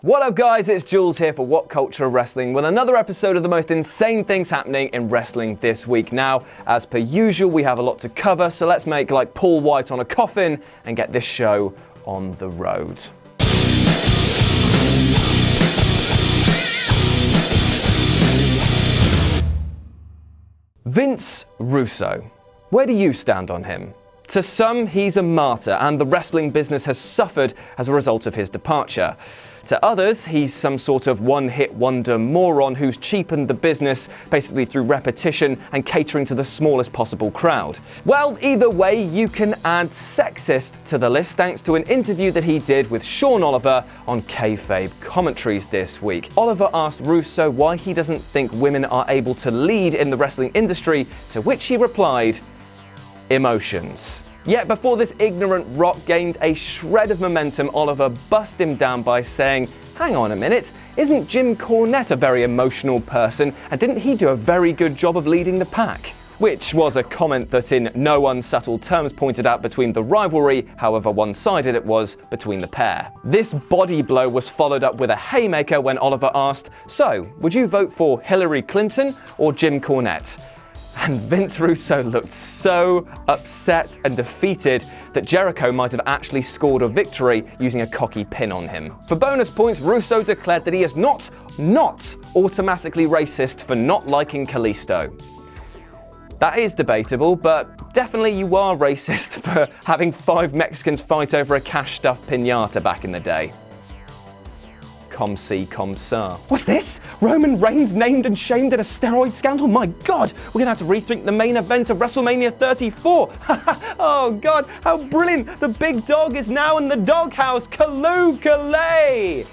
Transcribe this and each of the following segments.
What up guys, it's Jules here for What Culture of Wrestling with another episode of the most insane things happening in wrestling this week. Now, as per usual, we have a lot to cover, so let's make like Paul White on a coffin and get this show on the road. Vince Russo. Where do you stand on him? To some, he's a martyr, and the wrestling business has suffered as a result of his departure. To others, he's some sort of one-hit wonder moron who's cheapened the business basically through repetition and catering to the smallest possible crowd. Well, either way, you can add sexist to the list thanks to an interview that he did with Sean Oliver on Kayfabe Commentaries this week. Oliver asked Russo why he doesn't think women are able to lead in the wrestling industry, to which he replied, emotions. Yet before this ignorant rock gained a shred of momentum, Oliver bust him down by saying, hang on a minute, isn't Jim Cornette a very emotional person, and didn't he do a very good job of leading the pack? Which was a comment that in no unsubtle terms pointed out between the rivalry, however one-sided it was between the pair. This body blow was followed up with a haymaker when Oliver asked, so, would you vote for Hillary Clinton or Jim Cornette? And Vince Russo looked so upset and defeated that Jericho might have actually scored a victory using a cocky pin on him. For bonus points, Russo declared that he is not automatically racist for not liking Kalisto. That is debatable, but definitely you are racist for having 5 Mexicans fight over a cash-stuffed piñata back in the day. Com si, com sa. What's this? Roman Reigns named and shamed in a steroid scandal? My God, we're gonna have to rethink the main event of WrestleMania 34. Oh God, how brilliant! The big dog is now in the doghouse. Kaloo Kalay.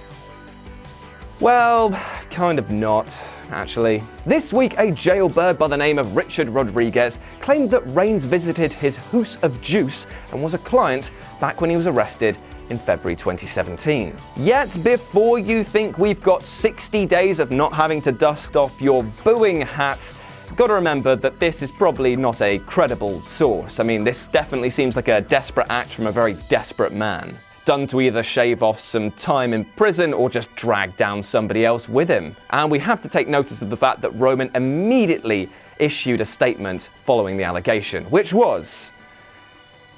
Well, kind of not, actually. This week, a jailbird by the name of Richard Rodriguez claimed that Reigns visited his house of juice and was a client back when he was arrested in February 2017. Yet, before you think we've got 60 days of not having to dust off your booing hat, you've got to remember that this is probably not a credible source. I mean, this definitely seems like a desperate act from a very desperate man, done to either shave off some time in prison or just drag down somebody else with him. And we have to take notice of the fact that Roman immediately issued a statement following the allegation, which was,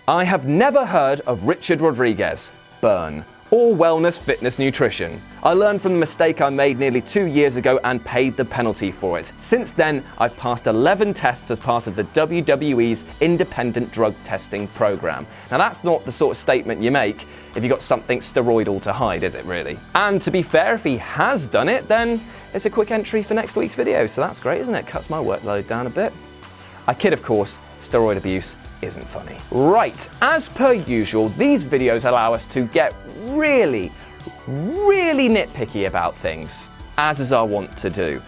I have never heard of Richard Rodriguez, burn, or wellness, fitness, nutrition. I learned from the mistake I made nearly 2 years ago and paid the penalty for it. Since then, I've passed 11 tests as part of the WWE's independent drug testing program. Now that's not the sort of statement you make if you've got something steroidal to hide, is it really? And to be fair, if he has done it, then it's a quick entry for next week's video, so that's great, isn't it? Cuts my workload down a bit. I kid, of course, steroid abuse isn't funny. Right, as per usual, these videos allow us to get really nitpicky about things, as is our wont to do.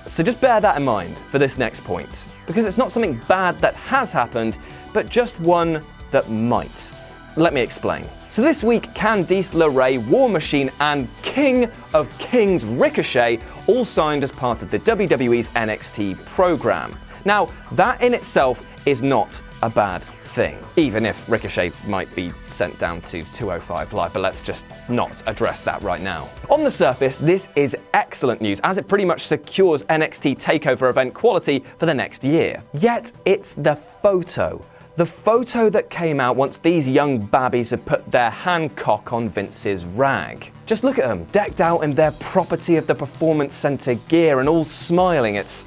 So just bear that in mind for this next point, because it's not something bad that has happened, but just one that might. Let me explain. So this week, Candice LeRae, War Machine, and King of Kings Ricochet all signed as part of the WWE's NXT program. Now, that in itself is not a bad thing, even if Ricochet might be sent down to 205 Live, but let's just not address that right now. On the surface, this is excellent news, as it pretty much secures NXT TakeOver event quality for the next year. Yet, it's the photo that came out once these young babbies had put their Hancock on Vince's rag. Just look at them, decked out in their property of the Performance Center gear and all smiling. It's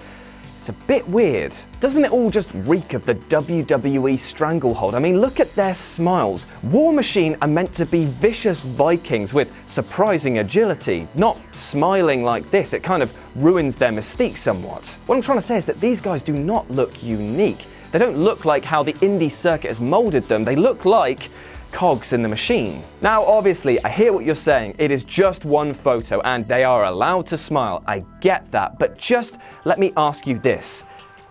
a bit weird. Doesn't it all just reek of the WWE stranglehold? I mean, look at their smiles. War Machine are meant to be vicious Vikings with surprising agility, not smiling like this. It kind of ruins their mystique somewhat. What I'm trying to say is that these guys do not look unique. They don't look like how the indie circuit has molded them. They look like cogs in the machine. Now, obviously, I hear what you're saying. It is just one photo and they are allowed to smile. I get that, but just let me ask you this.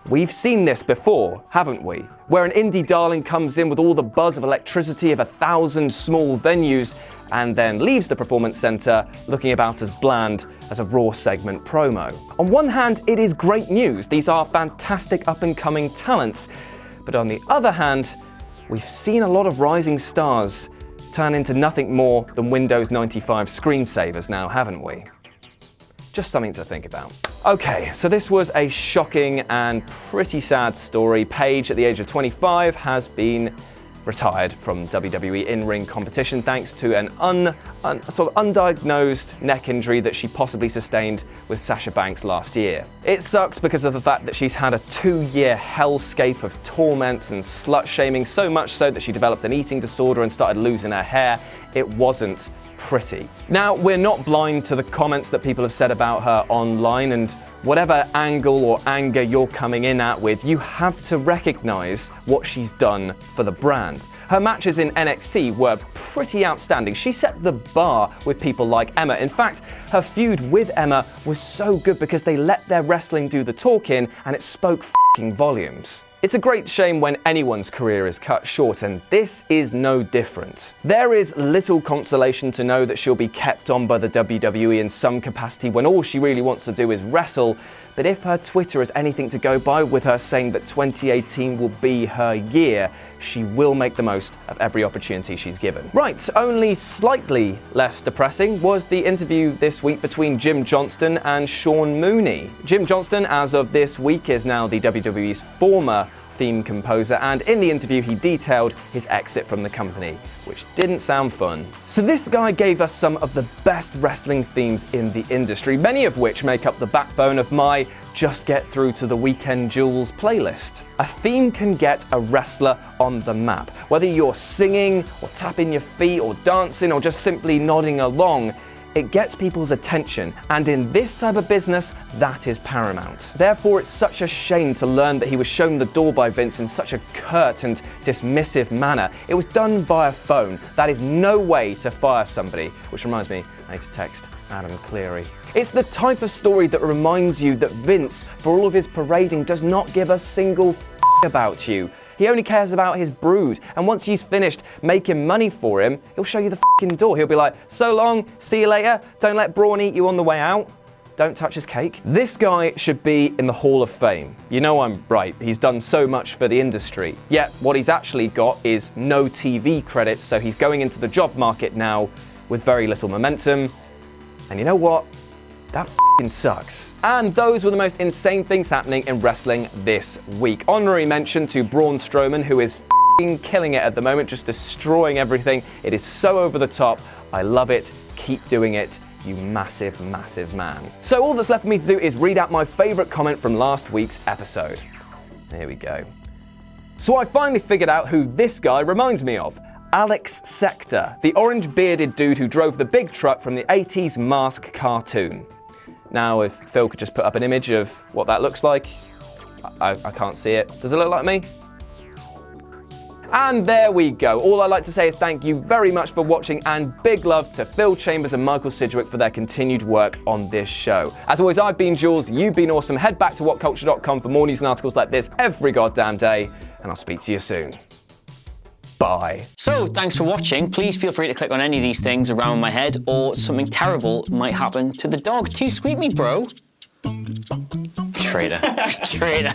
We've seen this before, haven't we? Where an indie darling comes in with all the buzz of electricity of 1,000 small venues and then leaves the Performance Center looking about as bland as a Raw segment promo. On one hand, it is great news. These are fantastic up-and-coming talents. But on the other hand, we've seen a lot of rising stars turned into nothing more than Windows 95 screensavers now, haven't we? Just something to think about. Okay, so this was a shocking and pretty sad story. Paige, at the age of 25, has been retired from WWE in-ring competition thanks to an sort of undiagnosed neck injury that she possibly sustained with Sasha Banks last year. It sucks because of the fact that she's had a 2-year hellscape of torments and slut-shaming, so much so that she developed an eating disorder and started losing her hair. It wasn't pretty. Now, we're not blind to the comments that people have said about her online, and whatever angle or anger you're coming in at with, you have to recognize what she's done for the brand. Her matches in NXT were pretty outstanding. She set the bar with people like Emma. In fact, her feud with Emma was so good because they let their wrestling do the talking, and it spoke f***ing volumes. It's a great shame when anyone's career is cut short, and this is no different. There is little consolation to know that she'll be kept on by the WWE in some capacity when all she really wants to do is wrestle, but if her Twitter is anything to go by, with her saying that 2018 will be her year, she will make the most of every opportunity she's given. Right, only slightly less depressing was the interview this week between Jim Johnston and Sean Mooney. Jim Johnston, as of this week, is now the WWE's former theme composer, and in the interview he detailed his exit from the company, which didn't sound fun. So this guy gave us some of the best wrestling themes in the industry, many of which make up the backbone of my Just Get Through to the Weekend Jewels playlist. A theme can get a wrestler on the map. Whether you're singing, or tapping your feet, or dancing, or just simply nodding along, it gets people's attention, and in this type of business, that is paramount. Therefore, it's such a shame to learn that he was shown the door by Vince in such a curt and dismissive manner. It was done via phone. That is no way to fire somebody, which reminds me, I need to text Adam Cleary. It's the type of story that reminds you that Vince, for all of his parading, does not give a single f*** about you. He only cares about his brood, and once he's finished making money for him, he'll show you the f***ing door. He'll be like, so long, see you later, don't let Braun eat you on the way out. Don't touch his cake. This guy should be in the Hall of Fame. You know I'm right, he's done so much for the industry. Yet, what he's actually got is no TV credits, so he's going into the job market now with very little momentum. And you know what? That f***ing sucks. And those were the most insane things happening in wrestling this week. Honorary mention to Braun Strowman, who is f***ing killing it at the moment, just destroying everything. It is so over the top. I love it. Keep doing it, you massive, massive man. So all that's left for me to do is read out my favorite comment from last week's episode. Here we go. So I finally figured out who this guy reminds me of. Alex Sector, the orange-bearded dude who drove the big truck from the 80s Mask cartoon. Now, if Phil could just put up an image of what that looks like. I can't see it. Does it look like me? And there we go. All I'd like to say is thank you very much for watching, and big love to Phil Chambers and Michael Sidgwick for their continued work on this show. As always, I've been Jules, you've been awesome. Head back to whatculture.com for more news and articles like this every goddamn day, and I'll speak to you soon. Bye. So, thanks for watching. Please feel free to click on any of these things around my head, or something terrible might happen to the dog. Too sweet me, bro. Traitor. Traitor.